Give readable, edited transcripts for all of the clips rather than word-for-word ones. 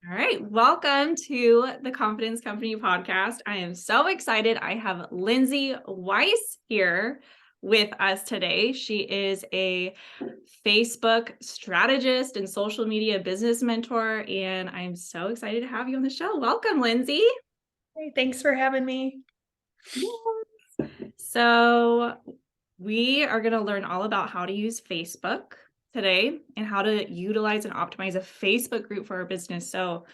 All right, welcome to the Confidence Company podcast. I am so excited. I have Lyndsi Weise here with us today. She is a Facebook strategist and social media business mentor, and I'm so excited to have you on the show. Welcome, Lyndsi. Hey, thanks for having me. Yes. So, we are going to learn all about how to use Facebook today and how to utilize and optimize a Facebook group for our business. So,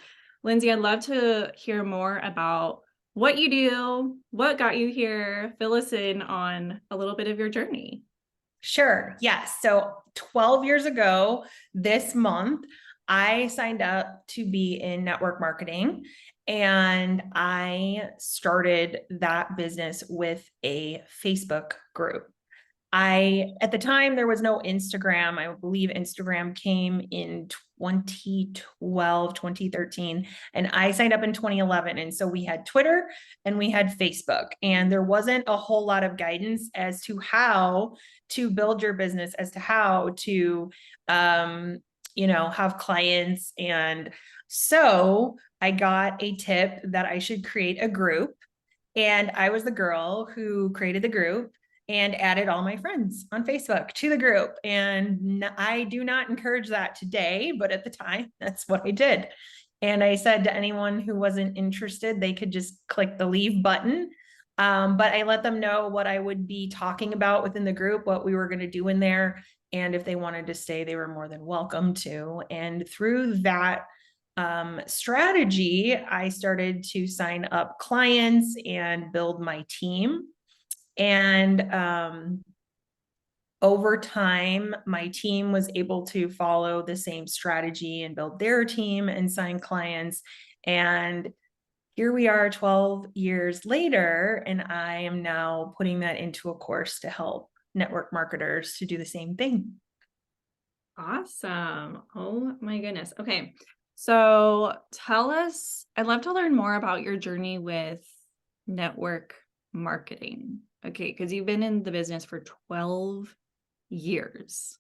Lyndsi, I'd love to hear more about what you do, what got you here. Fill us in on a little bit of your journey. Sure. Yes. So 12 years ago this month, I signed up to be in network marketing and I started that business with a Facebook group. At the time, there was no Instagram. I believe Instagram came in 2012, 2013, and I signed up in 2011. And so we had Twitter and we had Facebook, and there wasn't a whole lot of guidance as to how to build your business, as to how to, have clients. And so I got a tip that I should create a group. And I was the girl who created the group and added all my friends on Facebook to the group. And I do not encourage that today, but at the time, that's what I did. And I said to anyone who wasn't interested, they could just click the leave button. But I let them know what I would be talking about within the group, what we were going to do in there. And if they wanted to stay, they were more than welcome to. And through that strategy, I started to sign up clients and build my team. And over time, my team was able to follow the same strategy and build their team and sign clients. And here we are 12 years later, and I am now putting that into a course to help network marketers to do the same thing. Awesome. Oh my goodness. Okay. So tell us, I'd love to learn more about your journey with network marketing. Okay. Because you've been in the business for 12 years,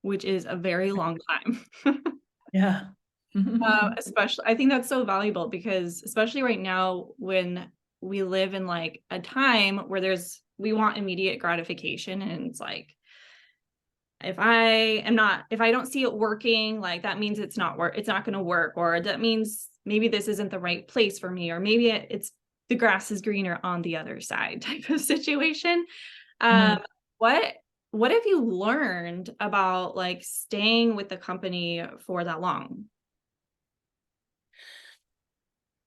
which is a very long time. Yeah. Especially, I think that's so valuable because especially right now when we live in like a time where we want immediate gratification, and it's like, if I don't see it working, like that means it's not going to work, or that means maybe this isn't the right place for me, or maybe it's the grass is greener on the other side type of situation. Mhm. What what have you learned about like staying with the company for that long?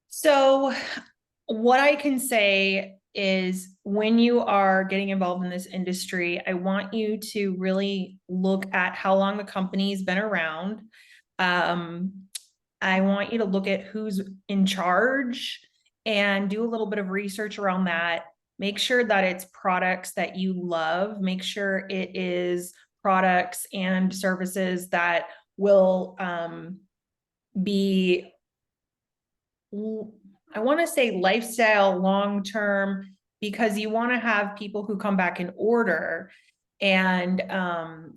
So, what I can say is when you are getting involved in this industry, I want you to really look at how long the company's been around. Um, I want you to look at who's in charge and do a little bit of research around that. Make sure that it's products that you love. Make sure it is products and services that will be, I want to say, lifestyle long term, because you want to have people who come back and order. And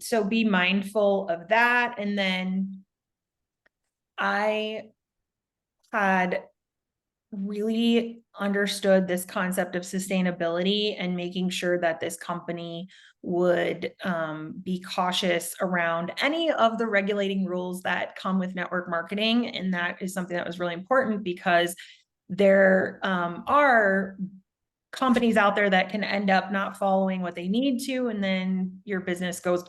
so be mindful of that. And then I had really understood this concept of sustainability and making sure that this company would be cautious around any of the regulating rules that come with network marketing. And that is something that was really important because there are companies out there that can end up not following what they need to, and then your business goes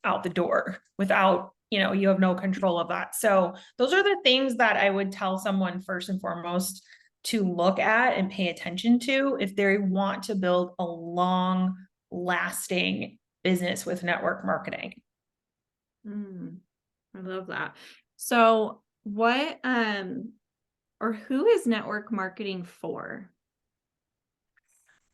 out the door without, you have no control of that. So those are the things that I would tell someone first and foremost to look at and pay attention to if they want to build a long lasting business with network marketing. I love that. So what or who is network marketing for?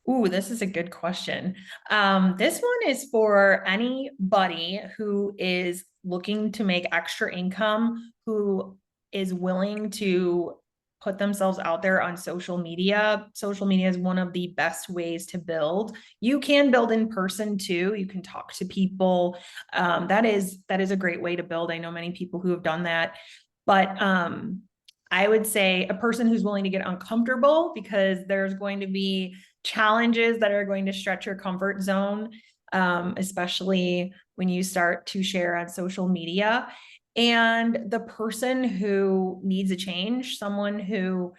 Ooh, this is a good question. This one is for anybody who is looking to make extra income, who is willing to put themselves out there on social media. Social media is one of the best ways to build. You can build in person too. You can talk to people. That is a great way to build. I know many people who have done that, but I would say a person who's willing to get uncomfortable, because there's going to be challenges that are going to stretch your comfort zone, especially when you start to share on social media. And the person who needs a change, someone who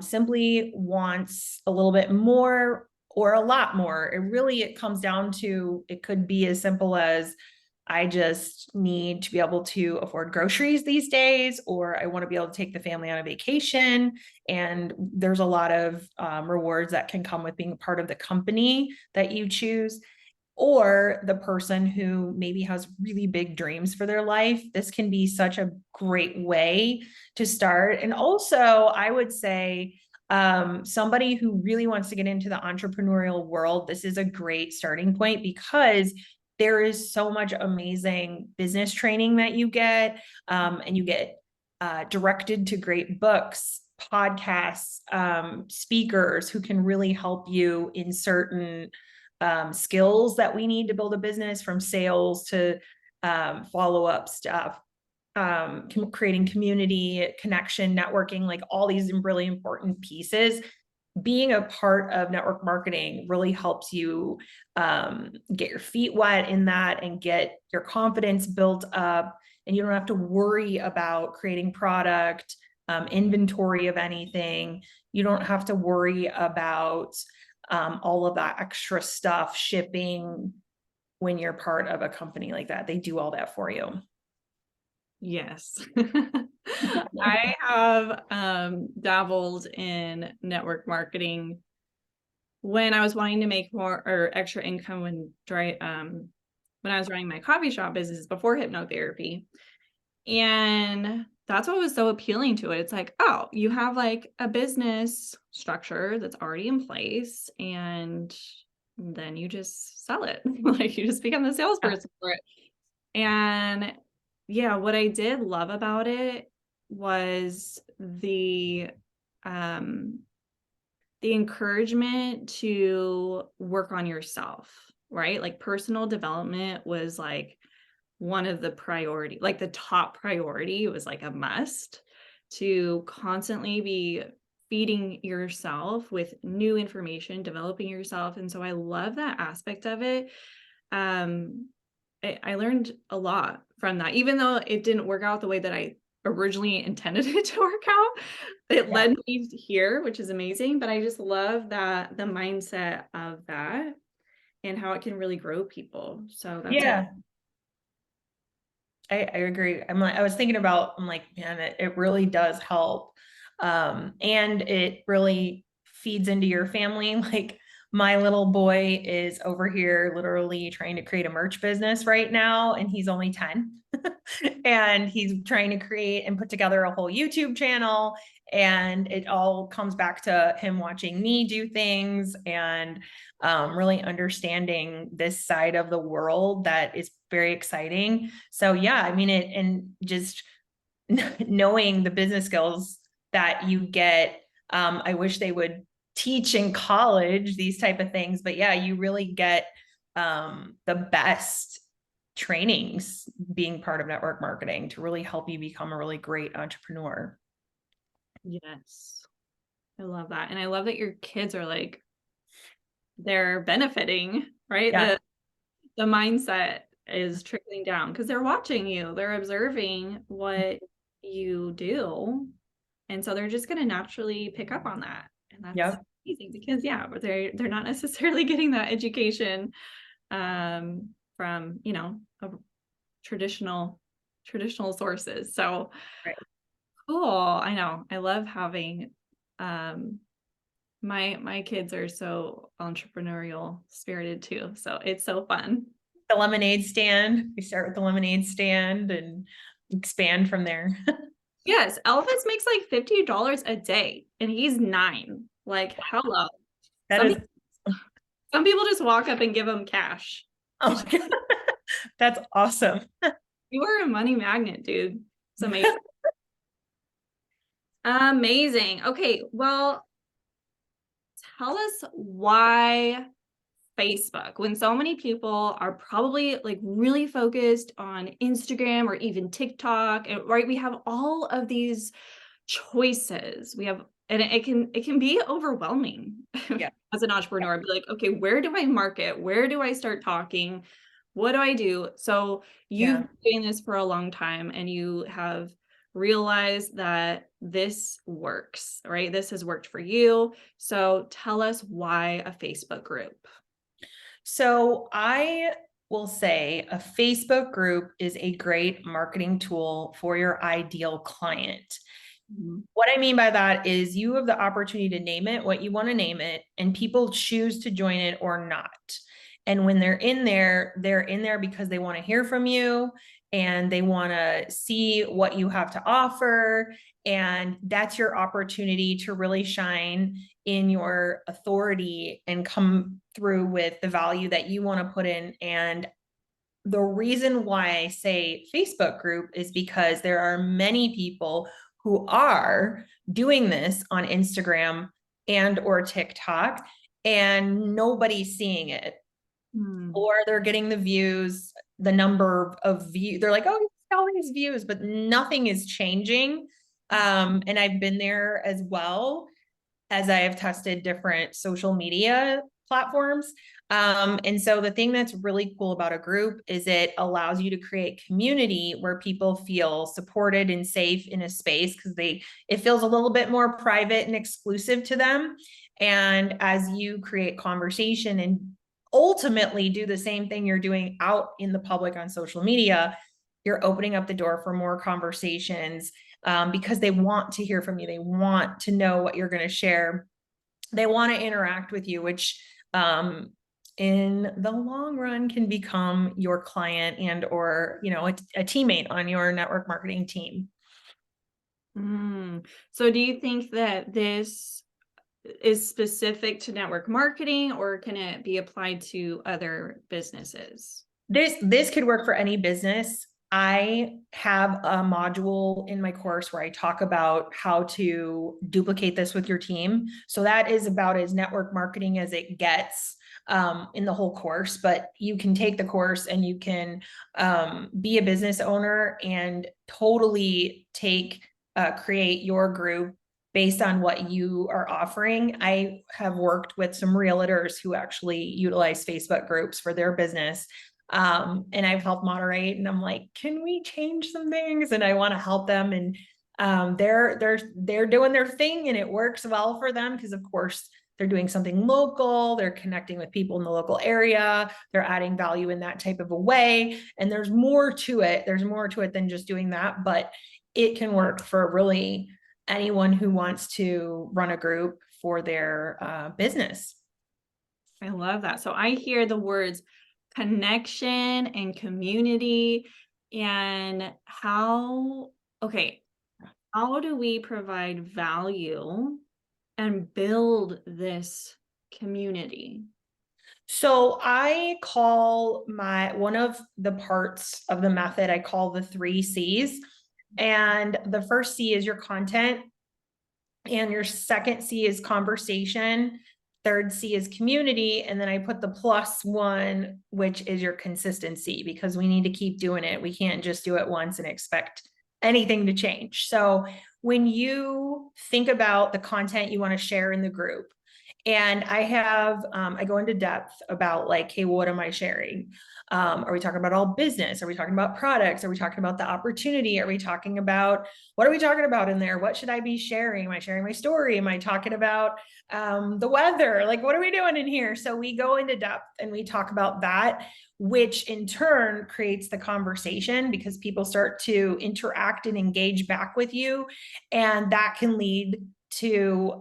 simply wants a little bit more or a lot more. It comes down to, it could be as simple as, I just need to be able to afford groceries these days, or I want to be able to take the family on a vacation. And there's a lot of rewards that can come with being a part of the company that you choose. Or the person who maybe has really big dreams for their life. This can be such a great way to start. And also, I would say, somebody who really wants to get into the entrepreneurial world, this is a great starting point, because there is so much amazing business training that you get, and you get directed to great books, podcasts, speakers who can really help you in certain skills that we need to build a business, from sales to follow-up stuff, creating community, connection, networking, like all these really important pieces. Being a part of network marketing really helps you get your feet wet in that and get your confidence built up. And you don't have to worry about creating product, inventory of anything. You don't have to worry about all of that extra stuff, shipping, when you're part of a company like that. They do all that for you. Yes. I have dabbled in network marketing when I was wanting to make more or extra income when I was running my coffee shop business before hypnotherapy. And that's what was so appealing to it. It's like, oh, you have like a business structure that's already in place, and then you just sell it. Like you just become the salesperson for it. And yeah, what I did love about it was the encouragement to work on yourself, right? Like personal development was like one of the priority, like the top priority. Was like a must to constantly be feeding yourself with new information, developing yourself. And so I love that aspect of it. I learned a lot from that, even though it didn't work out the way that I originally intended it to work out. It led me here, which is amazing. But I just love that the mindset of that and how it can really grow people. So that's Yeah. I agree. I was thinking about, I'm like, man, it really does help. And it really feeds into your family. Like my little boy is over here literally trying to create a merch business right now, and he's only 10. And he's trying to create and put together a whole YouTube channel. And it all comes back to him watching me do things and really understanding this side of the world that is very exciting. So yeah, I mean, and just knowing the business skills that you get, I wish they would teach in college these type of things, but yeah, you really get the best trainings being part of network marketing to really help you become a really great entrepreneur. Yes. I love that. And I love that your kids are like, they're benefiting, right? Yeah. The mindset is trickling down because they're watching you, they're observing what you do. And so they're just going to naturally pick up on that. And that's Yep. amazing because but they're not necessarily getting that education from, a traditional sources. So Right. cool. I know. I love having my kids are so entrepreneurial spirited too. So it's so fun. The lemonade stand. We start with the lemonade stand and expand from there. Yes, Elvis makes like $50 a day and he's 9. Like, hello. That Some is, people, some people just walk up and give him cash. oh my God. That's awesome. You are a money magnet, dude. It's amazing. Amazing. Okay, well, tell us why Facebook, when so many people are probably like really focused on Instagram or even TikTok, and right, we have all of these choices. We have, and it can be overwhelming Yeah. as an entrepreneur. Be like, okay, where do I market? Where do I start talking? What do I do? So you've Yeah. been doing this for a long time and you have realized that this works, right? This has worked for you. So tell us why a Facebook group. So I will say a Facebook group is a great marketing tool for your ideal client. Mhm. What I mean by that is you have the opportunity to name it what you want to name it, and people choose to join it or not. And when they're in there because they want to hear from you and they want to see what you have to offer. And that's your opportunity to really shine in your authority and come through with the value that you want to put in. And the reason why I say Facebook group is because there are many people who are doing this on Instagram and or TikTok, and nobody's seeing it, Hmm. or they're getting the views, the number of views. They're like, oh, you got all these views, but nothing is changing. And I've been there as well, as I have tested different social media platforms. And so the thing that's really cool about a group is it allows you to create community where people feel supported and safe in a space, because it feels a little bit more private and exclusive to them. And as you create conversation and ultimately do the same thing you're doing out in the public on social media, you're opening up the door for more conversations, because they want to hear from you. They want to know what you're going to share. They want to interact with you, which in the long run can become your client and or a teammate on your network marketing team. So do you think that this is specific to network marketing, or can it be applied to other businesses? This could work for any business. I have a module in my course where I talk about how to duplicate this with your team. So that is about as network marketing as it gets, in the whole course. But you can take the course and you can be a business owner and totally create your group based on what you are offering. I have worked with some realtors who actually utilize Facebook groups for their business, and I've helped moderate, and I'm like, can we change some things? And I want to help them. And they're doing their thing and it works well for them, because of course they're doing something local, they're connecting with people in the local area, they're adding value in that type of a way. And there's more to it. There's more to it than just doing that, but it can work for really anyone who wants to run a group for their business. I love that. So I hear the words connection and community, and okay, how do we provide value and build this community? So I call one of the parts of the method, I call the 3 C's. And the first C is your content, and your second C is conversation. Third C is community. And then I put the +1, which is your consistency, because we need to keep doing it. We can't just do it once and expect anything to change. So when you think about the content you want to share in the group, and I go into depth about like, hey, what am I sharing? Are we talking about all business? Are we talking about products? Are we talking about the opportunity? Are we talking about, what are we talking about in there? What should I be sharing? Am I sharing my story? Am I talking about the weather? Like, what are we doing in here? So we go into depth and we talk about that, which in turn creates the conversation, because people start to interact and engage back with you. And that can lead to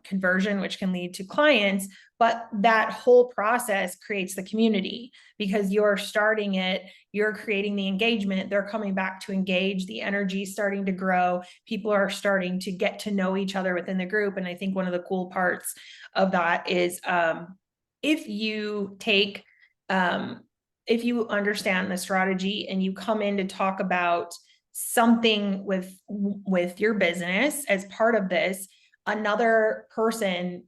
conversion, which can lead to clients. But that whole process creates the community, because you're starting it, you're creating the engagement, they're coming back to engage, the energy is starting to grow, people are starting to get to know each other within the group. And I think one of the cool parts of that is, if you take, if you understand the strategy and you come in to talk about something with your business as part of this, another person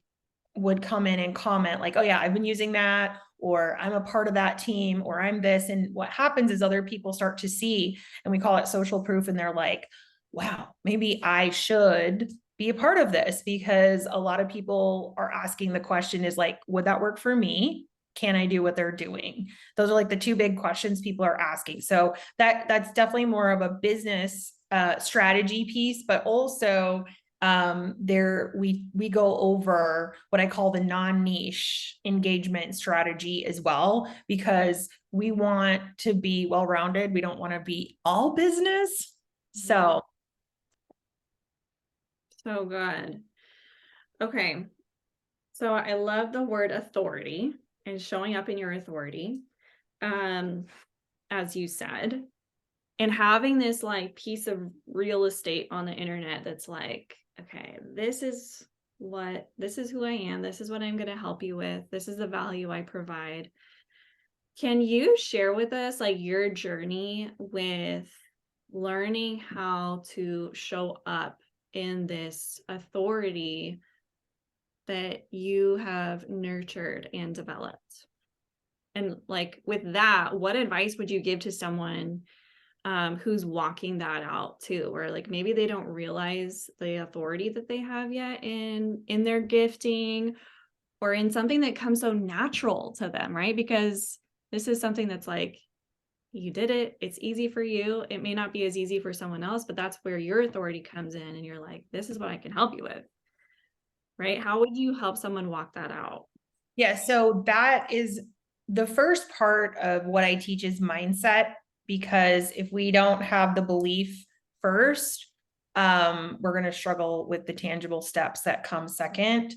would come in and comment like, oh yeah, I've been using that, or I'm a part of that team, or I'm this. And what happens is other people start to see, and we call it social proof, and they're like, wow, maybe I should be a part of this, because a lot of people are asking the question is like, would that work for me? Can I do what they're doing? Those are like the two big questions people are asking. So that's definitely more of a business strategy piece, but also there we go over what I call the non-niche engagement strategy as well, because we want to be well-rounded. We don't want to be all business. So good. Okay. So I love the word authority and showing up in your authority. As you said, and having this like piece of real estate on the internet that's like, okay, this is who I am. This is what I'm going to help you with. This is the value I provide. Can you share with us like your journey with learning how to show up in this authority that you have nurtured and developed? And like with that, what advice would you give to someone who's walking that out too, or like maybe they don't realize the authority that they have yet in their gifting or in something that comes so natural to them, right? Because this is something that's like, you did it, it's easy for you. It may not be as easy for someone else, but that's where your authority comes in and you're like, this is what I can help you with, right? How would you help someone walk that out? yeah, so that is the first part of what I teach is mindset, because if we don't have the belief first, we're going to struggle with the tangible steps that come second.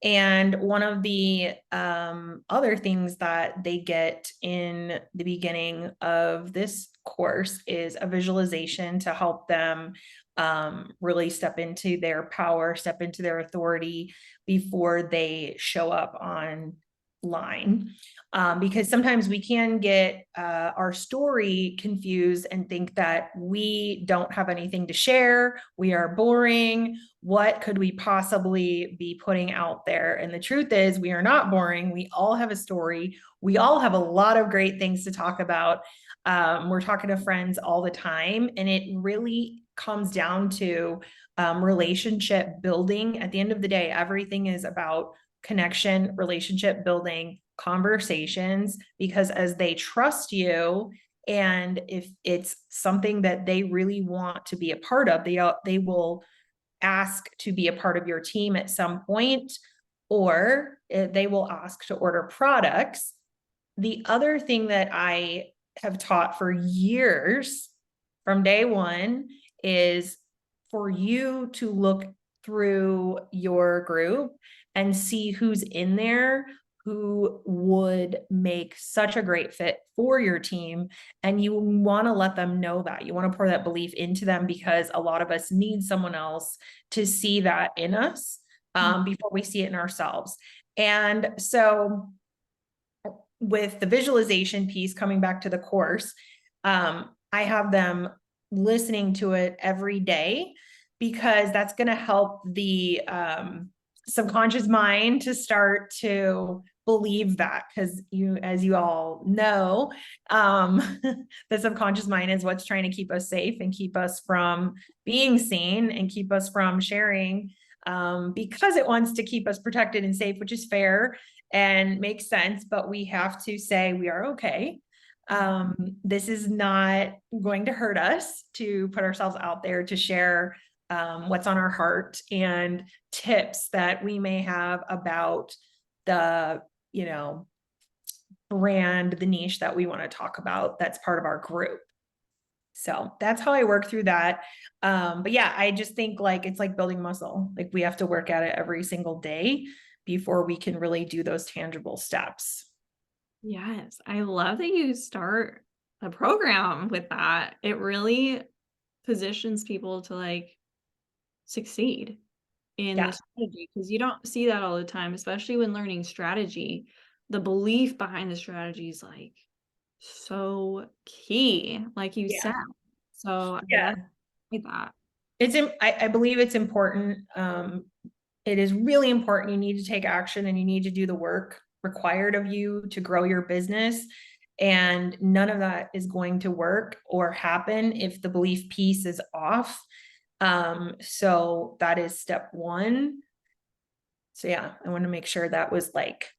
And one of the other things that they get in the beginning of this course is a visualization to help them really step into their power, step into their authority before they show up online. Because sometimes we can get our story confused and think that we don't have anything to share. We are boring. What could we possibly be putting out there? And the truth is, we are not boring. We all have a story. We all have a lot of great things to talk about. We're talking to friends all the time, and it really comes down to relationship building. At the end of the day, everything is about connection, relationship building, conversations, because as they trust you, and if it's something that they really want to be a part of, they will ask to be a part of your team at some point, or they will ask to order products. The other thing that I have taught for years from day one is for you to look through your group and see who's in there who would make such a great fit for your team. And you want to let them know that. You want to pour that belief into them, because a lot of us need someone else to see that in us before we see it in ourselves. And so with the visualization piece, coming back to the course, I have them listening to it every day, because that's going to help the subconscious mind to start to believe that, because as you all know, the subconscious mind is what's trying to keep us safe and keep us from being seen and keep us from sharing, because it wants to keep us protected and safe, which is fair and makes sense. But we have to say we are okay. This is not going to hurt us to put ourselves out there to share what's on our heart and tips that we may have about the, brand, the niche that we want to talk about that's part of our group. So that's how I work through that. But yeah, I just think like it's like building muscle. Like we have to work at it every single day before we can really do those tangible steps. Yes, I love that you start a program with that. It really positions people to like succeed in Yeah. the strategy, because you don't see that all the time, especially when learning strategy. The belief behind the strategy is like so key, like you Yeah. said. So I Yeah. love that. I believe it's important. It is really important. You need to take action and you need to do the work required of you to grow your business. And none of that is going to work or happen if the belief piece is off. So that is step one. So yeah, I want to make sure that was like,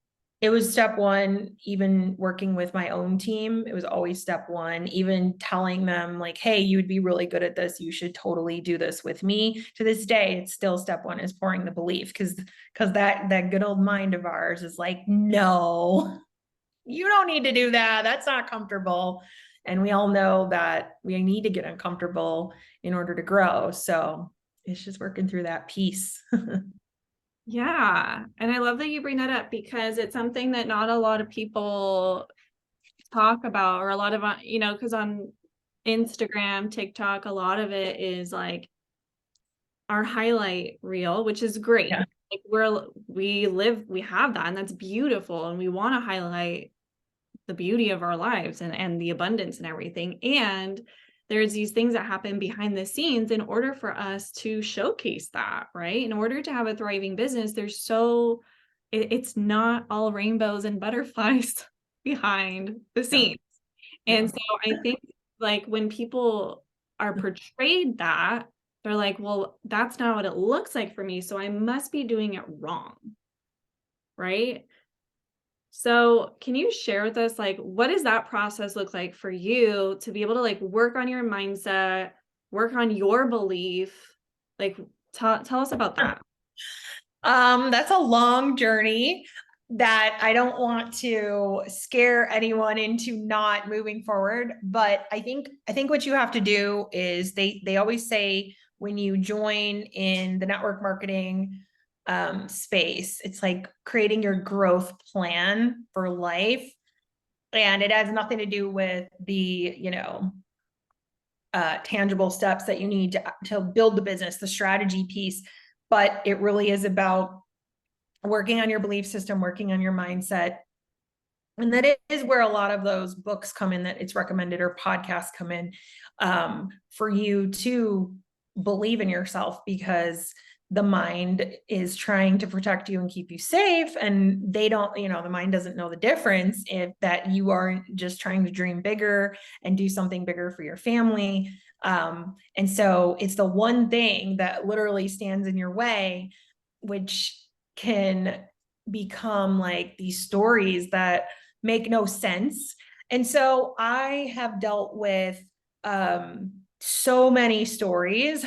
it was step one, even working with my own team. It was always step one, even telling them like, hey, you would be really good at this. You should totally do this with me. To this day, it's still step one is pouring the belief because that good old mind of ours is like, no, you don't need to do that. That's not comfortable. And we all know that we need to get uncomfortable in order to grow. So it's just working through that piece. Yeah. And I love that you bring that up because it's something that not a lot of people talk about, or a lot of, because on Instagram, TikTok, a lot of it is like our highlight reel, which is great. Yeah. Like we have that, and that's beautiful. And we want to highlight the beauty of our lives and the abundance and everything. And there's these things that happen behind the scenes in order for us to showcase that, right? In order to have a thriving business, it's not all rainbows and butterflies behind the scenes. And so I think like when people are portrayed that, they're like, well, that's not what it looks like for me. So I must be doing it wrong. Right. So can you share with us, like, what does that process look like for you to be able to like work on your mindset, work on your belief? Like, tell us about that. That's a long journey that I don't want to scare anyone into not moving forward. But I think what you have to do is they always say when you join in the network marketing space, it's like creating your growth plan for life. And it has nothing to do with the, tangible steps that you need to build the business, the strategy piece, but it really is about working on your belief system, working on your mindset. And that is where a lot of those books come in that it's recommended, or podcasts come in, for you to believe in yourself, because the mind is trying to protect you and keep you safe. And they don't, the mind doesn't know the difference if that you aren't just trying to dream bigger and do something bigger for your family. And so it's the one thing that literally stands in your way, which can become like these stories that make no sense. And so I have dealt with so many stories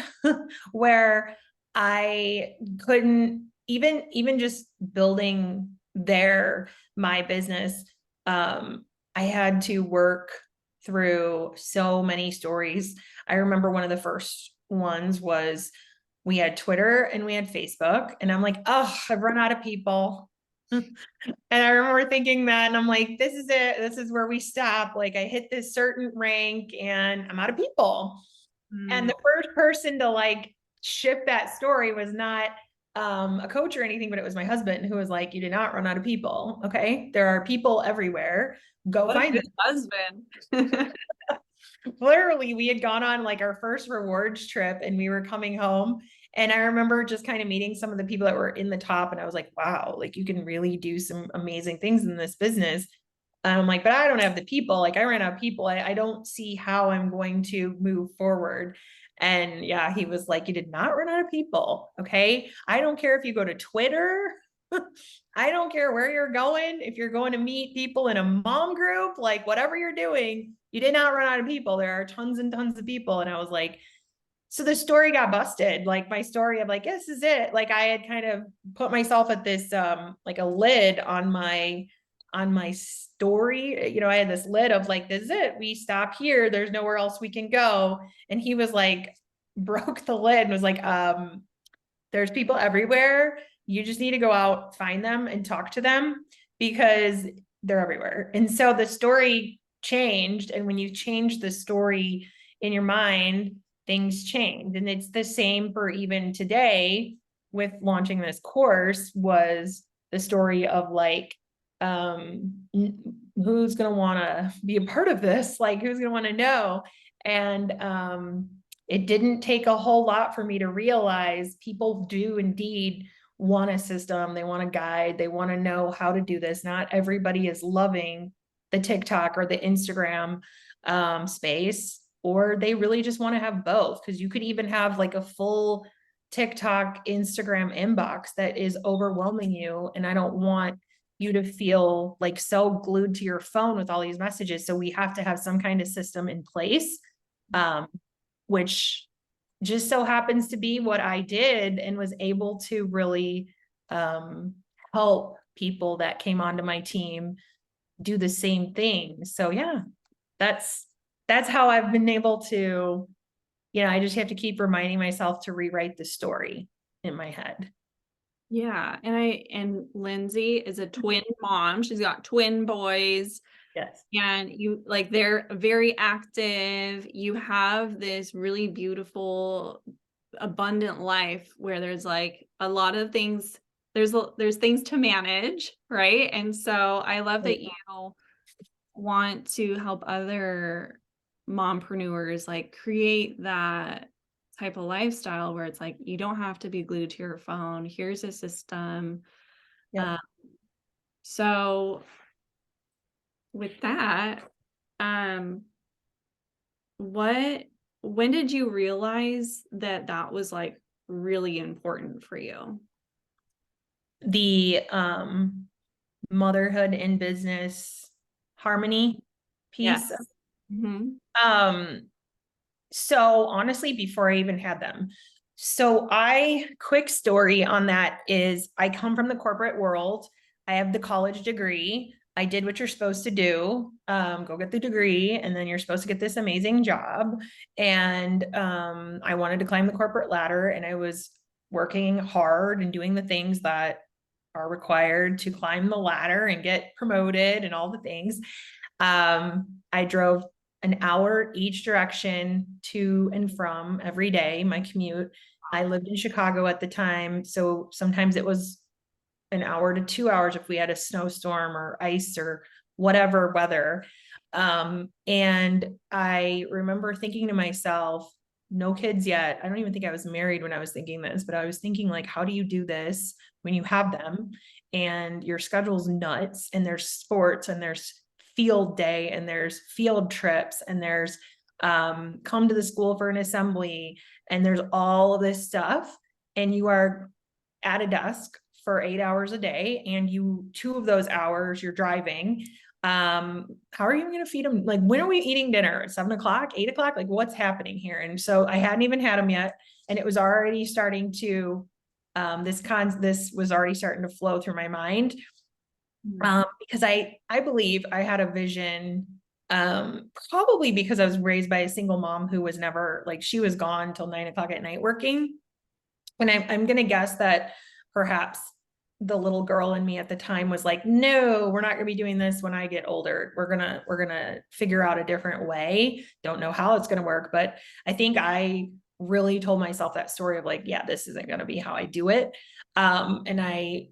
where I couldn't even just building my business. I had to work through so many stories. I remember one of the first ones was we had Twitter and we had Facebook, and I'm like, oh, I've run out of people. And I remember thinking that, and I'm like, this is it. This is where we stop. Like, I hit this certain rank and I'm out of people. And the first person to like shift that story was not a coach or anything, but it was my husband, who was like, you did not run out of people. Okay. There are people everywhere. Go What a find good them. husband. Literally, we had gone on like our first rewards trip and we were coming home. And I remember just kind of meeting some of the people that were in the top. And I was like, wow, like you can really do some amazing things in this business. And I'm like, but I don't have the people. Like I ran out of people. I don't see how I'm going to move forward. And yeah, he was like, you did not run out of people. Okay. I don't care if you go to Twitter. I don't care where you're going. If you're going to meet people in a mom group, like whatever you're doing, you did not run out of people. There are tons and tons of people. And I was like, so the story got busted. Like my story of like, this is it. Like I had kind of put myself at this, like a lid on my story. I had this lid of like, this is it. We stop here. There's nowhere else we can go. And he was like, broke the lid and was like, there's people everywhere. You just need to go out, find them and talk to them because they're everywhere. And so the story changed. And when you change the story in your mind, things change. And it's the same for even today with launching this course. Was the story of like, who's going to want to be a part of this? Like, who's going to want to know? And it didn't take a whole lot for me to realize people do indeed want a system. They want a guide. They want to know how to do this. Not everybody is loving the TikTok or the Instagram space. or they really just want to have both. Because you could even have like a full TikTok, Instagram inbox that is overwhelming you. And I don't want you to feel like so glued to your phone with all these messages. So we have to have some kind of system in place, which just so happens to be what I did, and was able to really help people that came onto my team do the same thing. So yeah, that's how I've been able to, I just have to keep reminding myself to rewrite the story in my head. Yeah. And Lyndsi is a twin mom. She's got twin boys. Yes. And you like, they're very active. You have this really beautiful, abundant life where there's like a lot of things. There's things to manage, right? And so I love that you want to help other mompreneurs like create that type of lifestyle where it's like you don't have to be glued to your phone. Here's a system. Yeah. So with that, what when did you realize that that was like really important for you? The motherhood and business harmony piece. Yes. Mhm. So honestly, before I even had them. So quick story on that is I come from the corporate world. I have the college degree. I did what you're supposed to do. Go get the degree, and then you're supposed to get this amazing job. And I wanted to climb the corporate ladder, and I was working hard and doing the things that are required to climb the ladder and get promoted and all the things. I drove an hour each direction to and from every day, my commute. I lived in Chicago at the time, so sometimes it was an hour to 2 hours if we had a snowstorm or ice or whatever weather. And I remember thinking to myself, no kids yet. I don't even think I was married when I was thinking this, but I was thinking, like, how do you do this when you have them and your schedule's nuts, and there's sports and there's field day and there's field trips and there's come to the school for an assembly and there's all of this stuff, and you are at a desk for 8 hours a day, and 2 of those hours you're driving. How are you going to feed them? Like, when are we eating dinner? 7 o'clock, 8 o'clock? Like, what's happening here? And so I hadn't even had them yet, and it was already starting to this was already starting to flow through my mind. Because I believe I had a vision, probably because I was raised by a single mom who was never, like, she was gone till 9 o'clock at night working. And I'm going to guess that perhaps the little girl in me at the time was like, no, we're not going to be doing this when I get older. We're going to figure out a different way. Don't know how it's going to work, but I think I really told myself that story of like, yeah, this isn't going to be how I do it. And I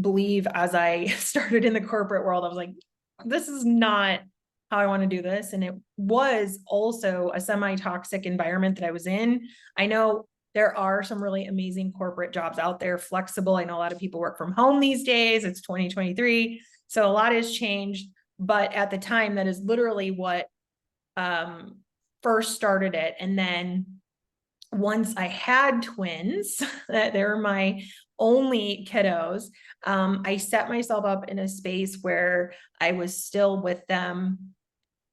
believe as I started in the corporate world, I was like, this is not how I want to do this. And it was also a semi-toxic environment that I was in. I know there are some really amazing corporate jobs out there, flexible. I know a lot of people work from home these days. It's 2023. So a lot has changed. But at the time, that is literally what first started it. And then once I had twins, that they were my only kiddos, I set myself up in a space where I was still with them.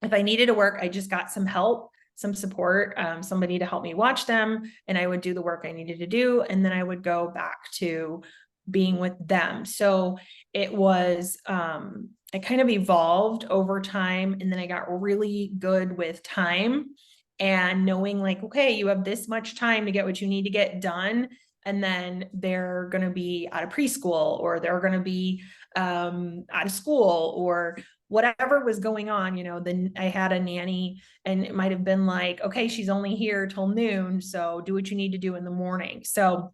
If I needed to work, I just got some help, some support, somebody to help me watch them, and I would do the work I needed to do. And then I would go back to being with them. So it was, it kind of evolved over time. And then I got really good with time and knowing, like, okay, you have this much time to get what you need to get done. And then they're going to be out of preschool, or they're going to be out of school, or whatever was going on. Then I had a nanny, and it might've been like, okay, she's only here till noon, so do what you need to do in the morning. So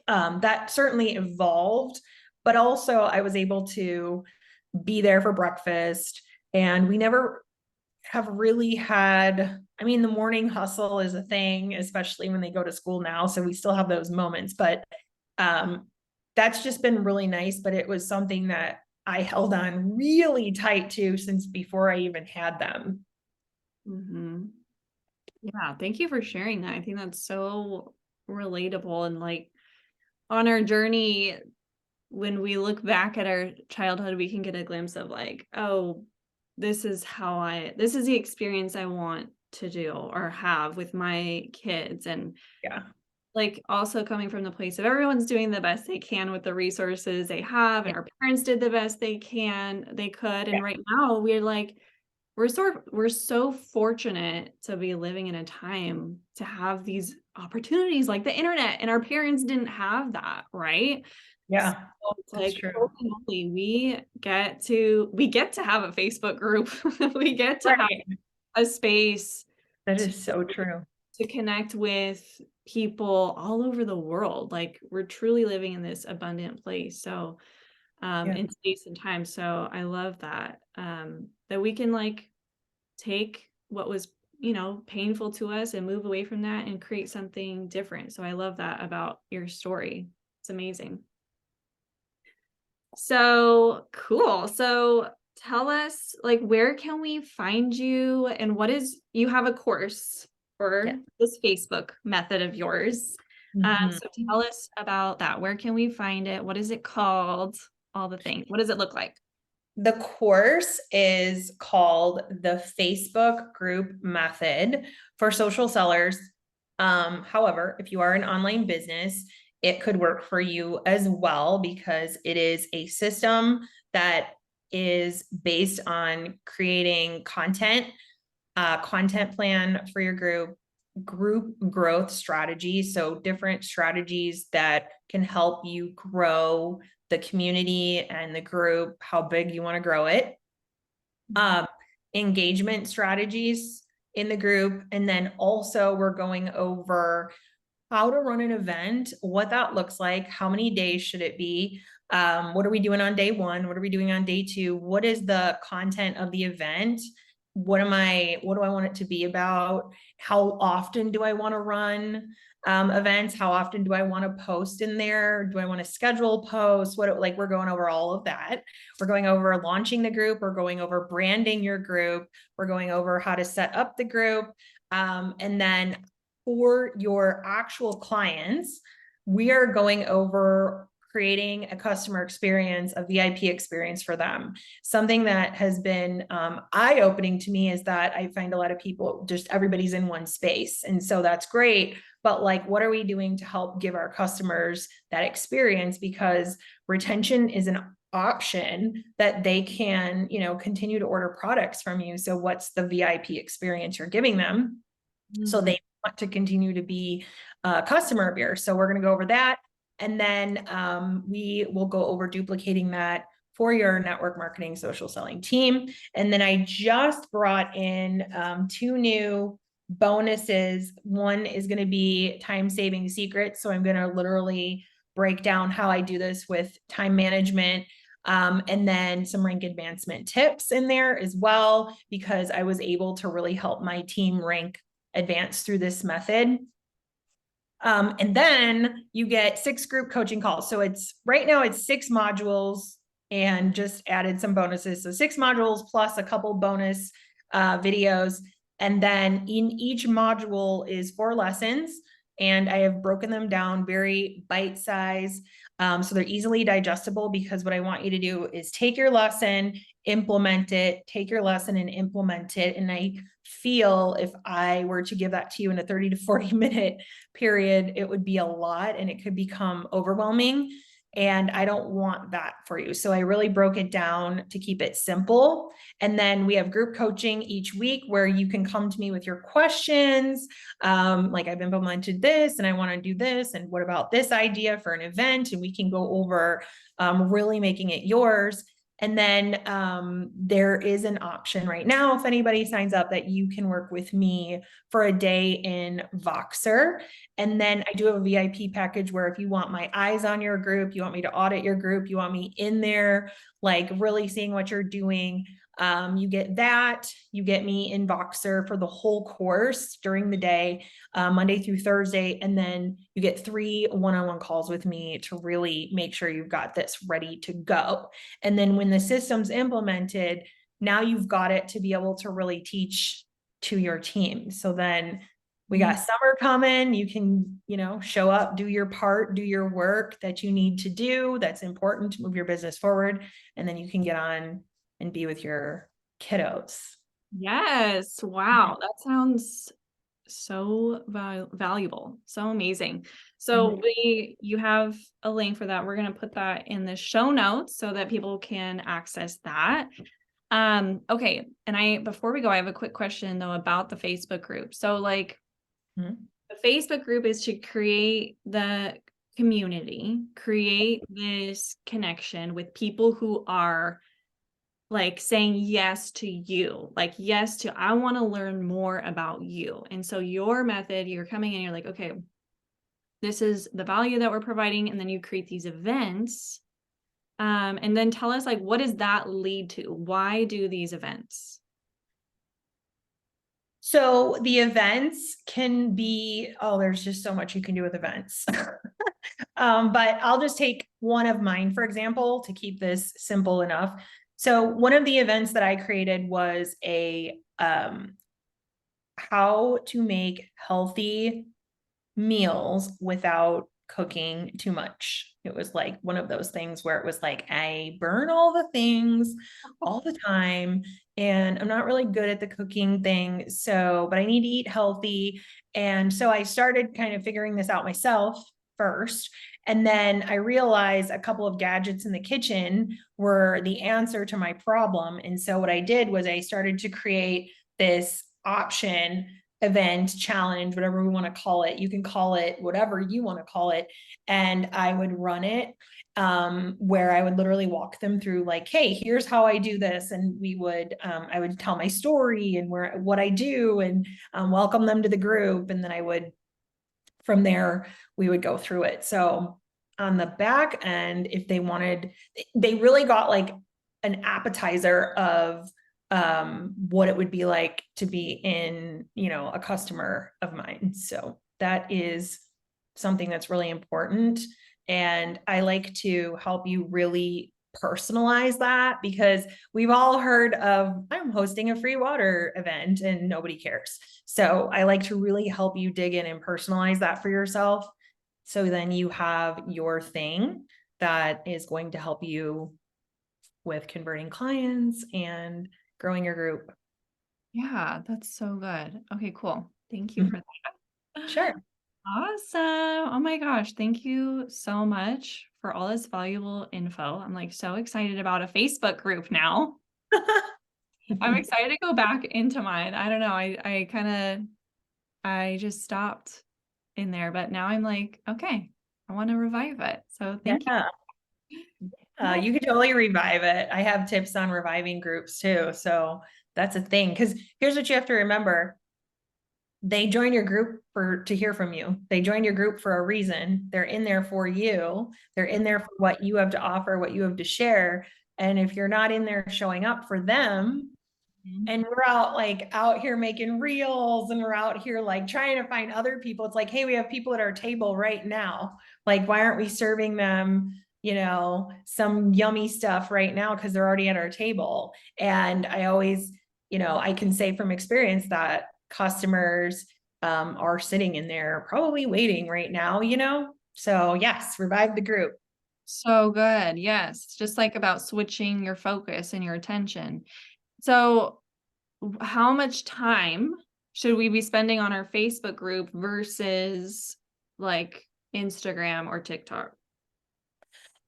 that certainly evolved, but also I was able to be there for breakfast, and we never have really had, I mean, the morning hustle is a thing, especially when they go to school now. So we still have those moments, but that's just been really nice. But it was something that I held on really tight to since before I even had them. Mm-hmm. Yeah, thank you for sharing that. I think that's so relatable, and like on our journey, when we look back at our childhood, we can get a glimpse of like, oh, this is the experience I want to do or have with my kids. And Yeah. like also coming from the place of everyone's doing the best they can with the resources they have, Yeah. and our parents did the best they could. Yeah. And right now we're like, we're so fortunate to be living in a time to have these opportunities like the internet, and our parents didn't have that, right? So Yeah. it's That's like, true. holy moly, we get to have a Facebook group. We get to have Right. a space That to is so true. connect with people all over the world. Like we're truly living in this abundant place. So Yeah. in space and time. So I love that. That we can like take what was, painful to us and move away from that and create something different. So I love that about your story. It's amazing. So cool. So tell us, like, where can we find you, and you have a course Yeah. for this Facebook method of yours. Mhm. So tell us about that. Where can we find it? What is it called? All the things. What does it look like? The course is called the Facebook group method for social sellers. However, if you are an online business, it could work for you as well because it is a system that is based on creating content plan for your group growth strategies. So different strategies that can help you grow the community and the group, how big you want to grow it. Um, Engagement strategies in the group. And then also we're going over how to run an event, what that looks like, how many days should it be, what are we doing on day one, what are we doing on day two, what is the content of the event, what do I want it to be about, how often do I want to run events, how often do I want to post in there, do I want to schedule posts, like we're going over all of that. We're going over launching the group, we're going over branding your group, we're going over how to set up the group, and then for your actual clients, we are going over creating a customer experience, a VIP experience for them. Something that has been eye-opening to me is that I find a lot of people, just everybody's in one space. And so that's great. But like, what are we doing to help give our customers that experience? Because retention is an option that they can, continue to order products from you. So what's the VIP experience you're giving them? So Mm. they want to continue to be a customer of yours. So we're going to go over that. And then we will go over duplicating that for your network marketing social selling team. And then I just brought in 2 new bonuses. One is going to be time saving secrets. So I'm going to literally break down how I do this with time management. And then some rank advancement tips in there as well, because I was able to really help my team rank advance through this method. And then you get 6 group coaching calls. So right now it's 6 modules and just added some bonuses. So 6 modules plus a couple bonus videos. And then in each module is 4 lessons. And I have broken them down very bite size. So they're easily digestible, because what I want you to do is take your lesson, implement it, take your lesson and implement it. And I feel if I were to give that to you in a 30 to 40 minute period, it would be a lot and it could become overwhelming. And I don't want that for you. So I really broke it down to keep it simple. And then we have group coaching each week where you can come to me with your questions. Like, I've implemented this and I want to do this. And what about this idea for an event? And we can go over really making it yours. And then there is an option right now, if anybody signs up, that you can work with me for a day in Voxer. And then I do have a VIP package where if you want my eyes on your group, you want me to audit your group, you want me in there, like really seeing what you're doing, you get that. You get me in Voxer for the whole course during the day, Monday through Thursday. And then you get 3 one-on-one calls with me to really make sure you've got this ready to go. And then when the system's implemented, now you've got it to be able to really teach to your team. So then We got summer coming. You can, you know, show up, do your part, do your work that you need to do. That's important to move your business forward. And then you can get on and be with your kiddos. Yes. Wow. That sounds so valuable. So amazing. So you have a link for that. We're going to put that in the show notes so that people can access that. Okay. And before we go, I have a quick question though about the Facebook group. So like the Facebook group is to create the community, create this connection with people who are like saying yes to you, like yes to, I want to learn more about you. And so your method, you're coming in, you're like, okay, this is the value that we're providing. And then you create these events. And then tell us like, what does that lead to? Why do these events? So the events can be, oh, there's just so much you can do with events. But I'll just take one of mine, for example, to keep this simple enough. So one of the events that I created was a how to make healthy meals without cooking too much. It was like one of those things where it was like, I burn all the things all the time and I'm not really good at the cooking thing. So, but I need to eat healthy. And so I started kind of figuring this out myself first. And then I realized a couple of gadgets in the kitchen were the answer to my problem. And so what I did was I started to create this option, event, challenge, whatever we want to call it. You can call it whatever you want to call it. And I would run it where I would literally walk them through like, hey, here's how I do this. And we would, I would tell my story and what I do and welcome them to the group. And then I would, from there, we would go through it. So on the back end, if they wanted, they really got like an appetizer of what it would be like to be in, you know, a customer of mine. So that is something that's really important. And I like to help you really personalize that because we've all heard of, I'm hosting a free water event and nobody cares. So I like to really help you dig in and personalize that for yourself. So then you have your thing that is going to help you with converting clients and growing your group. Yeah, that's so good. Okay, cool. Thank you for that. Sure. Awesome. Oh my gosh. Thank you so much for all this valuable info. I'm like so excited about a Facebook group now. I'm excited to go back into mine. I don't know. I just stopped in there, but now I'm like, okay, I want to revive it. So thank you. Yeah. You could totally revive it. I have tips on reviving groups too. So that's a thing. Because here's what you have to remember. They join your group to hear from you. They join your group for a reason. They're in there for you. They're in there for what you have to offer, what you have to share. And if you're not in there showing up for them, and we're out here making reels and we're out here like trying to find other people. It's like, hey, we have people at our table right now. Like, why aren't we serving them, you know, some yummy stuff right now? Because they're already at our table. And I always, you know, I can say from experience that customers are sitting in there probably waiting right now, you know? So yes, revive the group. So good. Yes. It's just like about switching your focus and your attention. So how much time should we be spending on our Facebook group versus like Instagram or TikTok?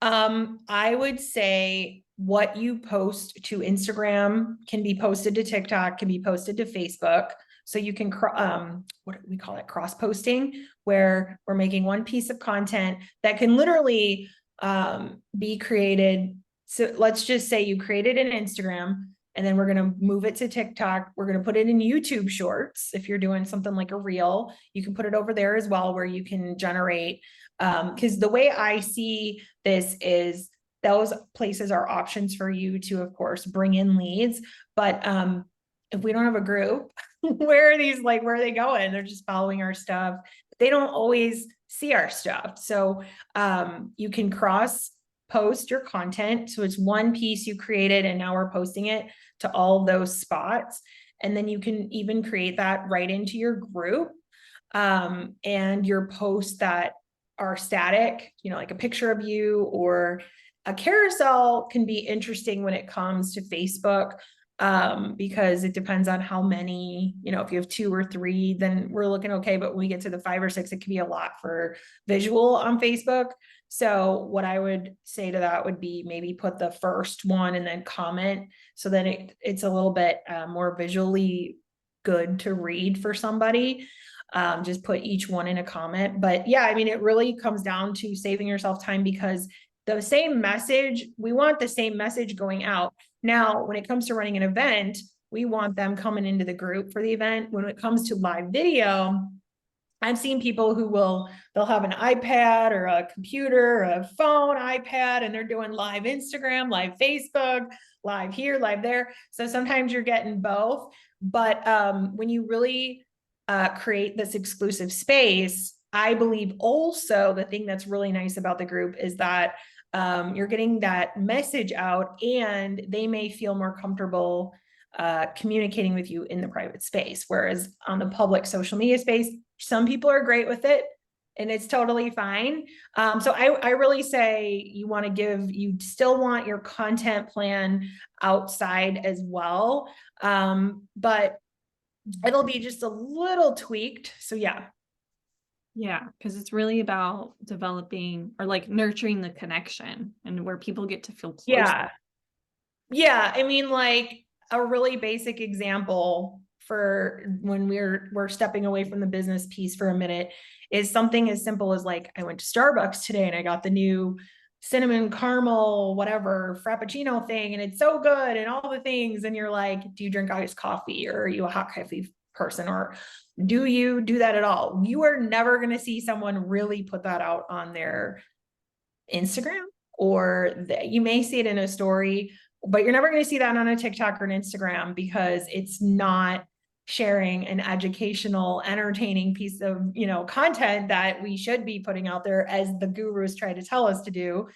I would say what you post to Instagram can be posted to TikTok, can be posted to Facebook. So you can, what do we call it? Cross posting, where we're making one piece of content that can literally be created. So let's just say you created an Instagram and then we're going to move it to TikTok. We're going to put it in YouTube shorts. If you're doing something like a reel, you can put it over there as well, where you can generate, because the way I see this is those places are options for you to, of course, bring in leads. But if we don't have a group, where are they going? They're just following our stuff. They don't always see our stuff. So you can cross post your content. So it's one piece you created and now we're posting it to all those spots. And then you can even create that right into your group. and your posts that are static, like a picture of you, or a carousel can be interesting when it comes to Facebook, because it depends on how many, if you have 2 or 3, then we're looking okay. But when we get to the 5 or 6, it can be a lot for visual on Facebook. So what I would say to that would be maybe put the first one and then comment, so then it's a little bit more visually good to read for somebody. Just put each one in a comment. But yeah, I mean, it really comes down to saving yourself time, because the same message, we want the same message going out. Now, when it comes to running an event, we want them coming into the group for the event. When it comes to live video, I've seen people they'll have an iPad or a computer or a phone, iPad, and they're doing live Instagram, live Facebook, live here, live there. So sometimes you're getting both. But when you really create this exclusive space, I believe also the thing that's really nice about the group is that you're getting that message out, and they may feel more comfortable communicating with you in the private space. Whereas on the public social media space, some people are great with it and it's totally fine. So I really say you still want your content plan outside as well. But it'll be just a little tweaked. So yeah. Yeah, because it's really about developing or like nurturing the connection and where people get to feel close. Yeah. Yeah. I mean, like a really basic example for when we're stepping away from the business piece for a minute is something as simple as, like, I went to Starbucks today and I got the new cinnamon caramel, whatever, frappuccino thing, and it's so good and all the things. And you're like, do you drink iced coffee, or are you a hot coffee person, or do you do that at all? You are never going to see someone really put that out on their Instagram, or you may see it in a story, but you're never going to see that on a TikTok or an Instagram, because it's not sharing an educational, entertaining piece of, content that we should be putting out there, as the gurus try to tell us to do.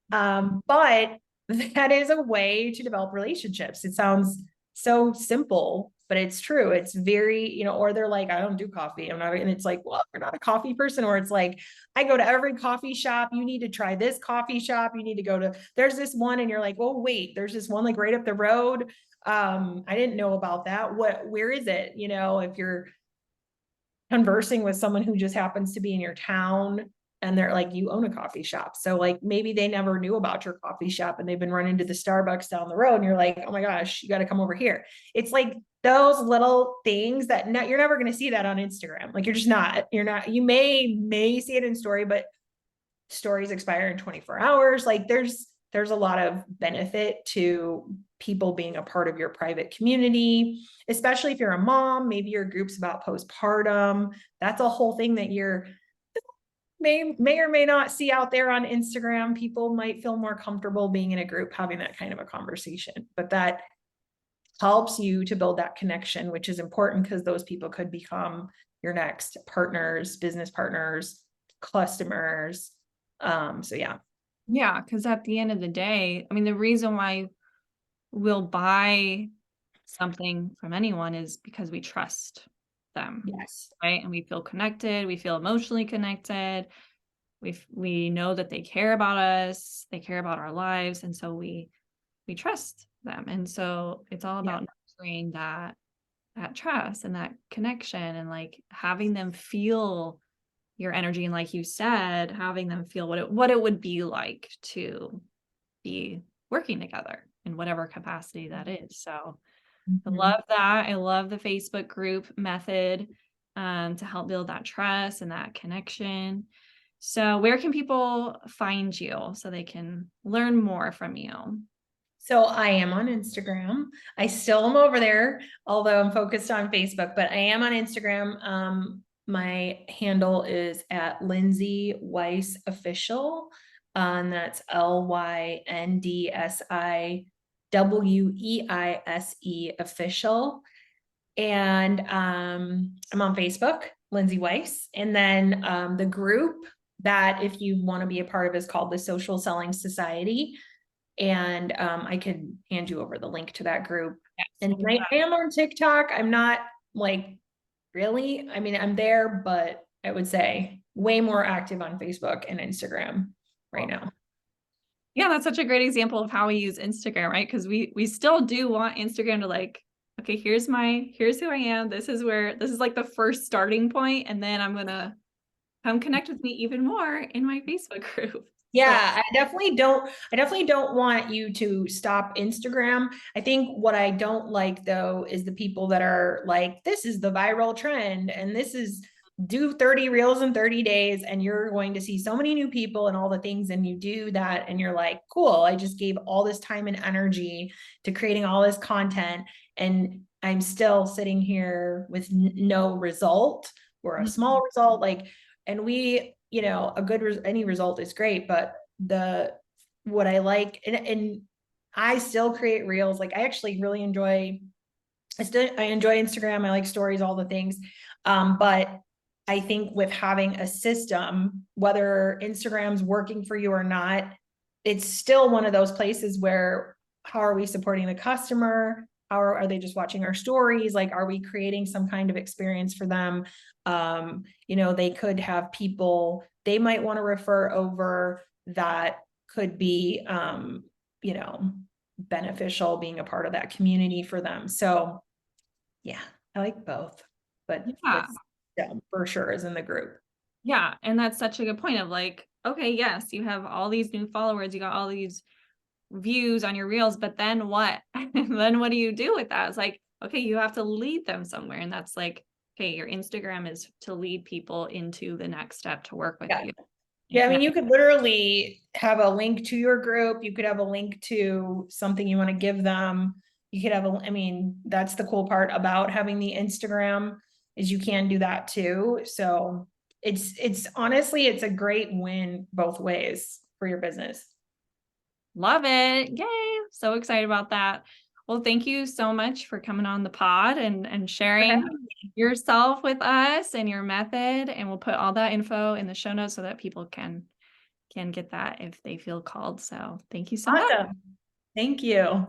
But that is a way to develop relationships. It sounds so simple, but it's true. It's very, or they're like, I don't do coffee. I'm not, and it's like, well, you're not a coffee person. Or it's like, I go to every coffee shop. You need to try this coffee shop. You need to go to, there's this one. And you're like, oh, wait, there's this one like right up the road. I didn't know about that. Where is it? If you're conversing with someone who just happens to be in your town, and they're like, you own a coffee shop. So like maybe they never knew about your coffee shop and they've been running to the Starbucks down the road, and you're like, oh my gosh, you got to come over here. It's like those little things that you're never going to see that on Instagram. Like you may see it in story, but stories expire in 24 hours. Like there's a lot of benefit to people being a part of your private community, especially if you're a mom. Maybe your group's about postpartum. That's a whole thing that you're may or may not see out there on Instagram. People might feel more comfortable being in a group having that kind of a conversation, but that helps you to build that connection, which is important, because those people could become your next partners, business partners, customers. So yeah. Yeah, because at the end of the day, I mean, the reason why we'll buy something from anyone is because we trust them. Yes. Right. And we feel connected, we feel emotionally connected. We know that they care about us, they care about our lives. And so we trust them. And so it's all about nurturing that trust and that connection, and like having them feel your energy. And like you said, having them feel what it would be like to be working together in whatever capacity that is. So I love that. I love the Facebook group method to help build that trust and that connection. So where can people find you so they can learn more from you? So I am on Instagram. I still am over there, although I'm focused on Facebook, but I am on Instagram. My handle is at Lyndsi Weise Official. And that's LYNDSIWEISE Official. And I'm on Facebook, Lyndsi Weise. And then the group that, if you want to be a part of, is called the Social Selling Society. And I can hand you over the link to that group. Yes. And I am on TikTok. I'm not like really. I mean, I'm there, but I would say way more active on Facebook and Instagram right now. Yeah, that's such a great example of how we use Instagram, right? Because we still do want Instagram to like, okay, here's who I am. This is like the first starting point, and then I'm gonna come connect with me even more in my Facebook group. So Yeah, I definitely don't want you to stop Instagram. I think what I don't like though is the people that are like, this is the viral trend and this is do 30 reels in 30 days and you're going to see so many new people and all the things and you do that and you're like, cool, I just gave all this time and energy to creating all this content and I'm still sitting here with no result or a small result like and we a good any result is great but the what I like and I still create reels like I actually really enjoy I enjoy Instagram. I like stories, all the things. But I think with having a system, whether Instagram's working for you or not, it's still one of those places where how are we supporting the customer? How are they just watching our stories? Like, are we creating some kind of experience for them? They could have people they might want to refer over that could be, you know, beneficial being a part of that community for them. So yeah, I like both, but yeah. for sure is in the group. Yeah, and that's such a good point of like, okay, yes, you have all these new followers, you got all these views on your reels, but then what? Then what do you do with that? It's like, okay, you have to lead them somewhere. And that's like, okay, your Instagram is to lead people into the next step to work with Yeah. you. You Yeah, I mean, can't, you could literally have a link to your group. You could have a link to something you want to give them. You could have I mean, that's the cool part about having the Instagram is you can do that too. So it's honestly, it's a great win both ways for your business. love it. Yay. So excited about that. Well, thank you so much for coming on the pod and For sharing having me. yourself with us and your method. And we'll put all that info in the show notes so that people can get that if they feel called. So thank you so much. Awesome. Thank you.